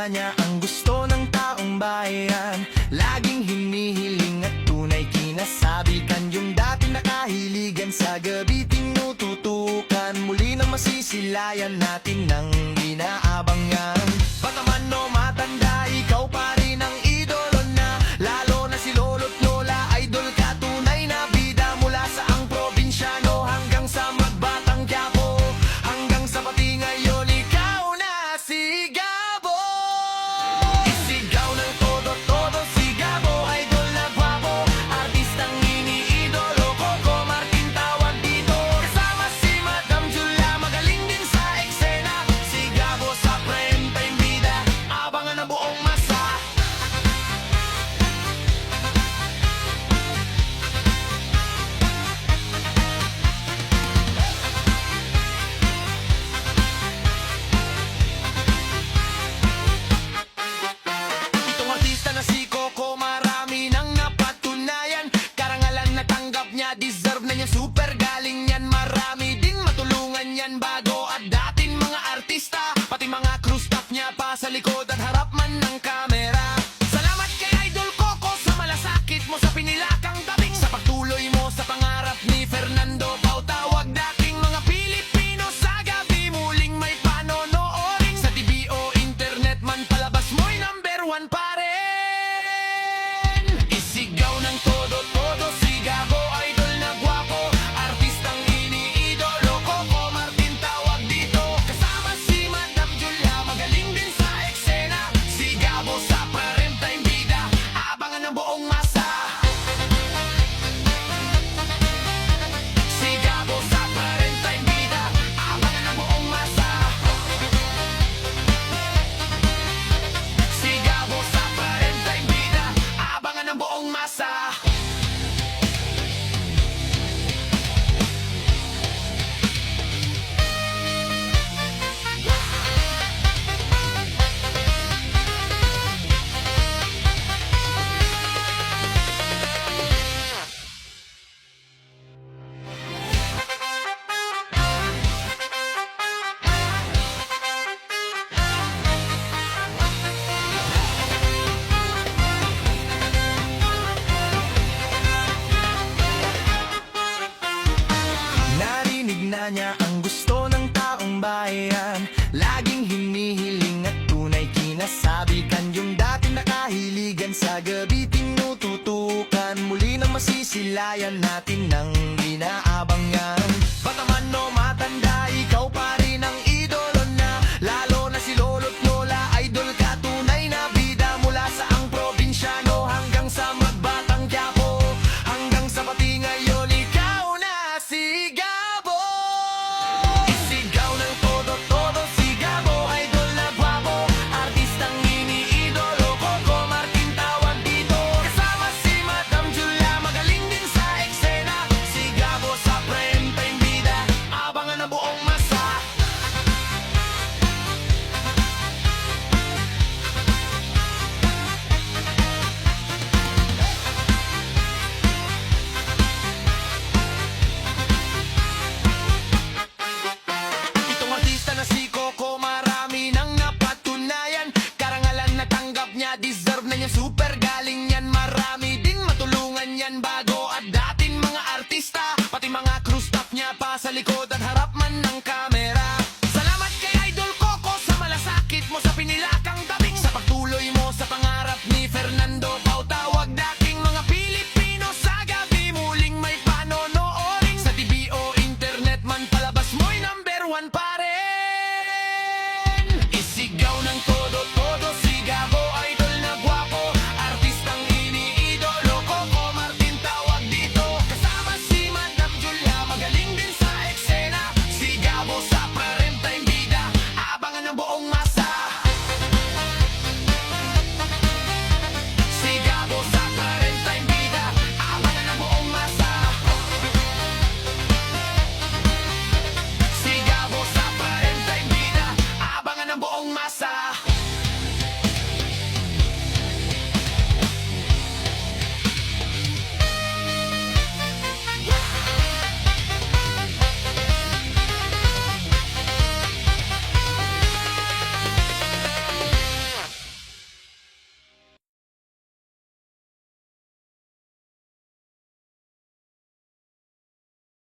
niya ang gusto ng taong bayan. Laging hinihiling at tunay kinasabikan, yung dating nakahiligan sa gabi tinututukan. Muli na masisilayan natin ng inaabangan. Bata man o matanda, ikaw pa rin ang idolo na. Lalo na si lolo't lola, idol ka, tunay na bida. Mula sa ang probinsyano hanggang sa magbatang Quiapo, hanggang sa pati ngayon, ikaw na si Gabo. Isigaw ng todo-todo si Gabo, idol na gwapo, artistang iniidolo. Coco Martin tawag dito, kasama si Madam Julia, magaling din sa eksena. Si Gabo sa prime time bida, abangan ang buong masa. Itong artista na si Coco, marami nang napatunayan. Karangalan na tanggap niya, deserve na niya, super galing yan. Marami din matulungan yan, bago at dating mga artista, pati mga crew staff niya pa sa likod at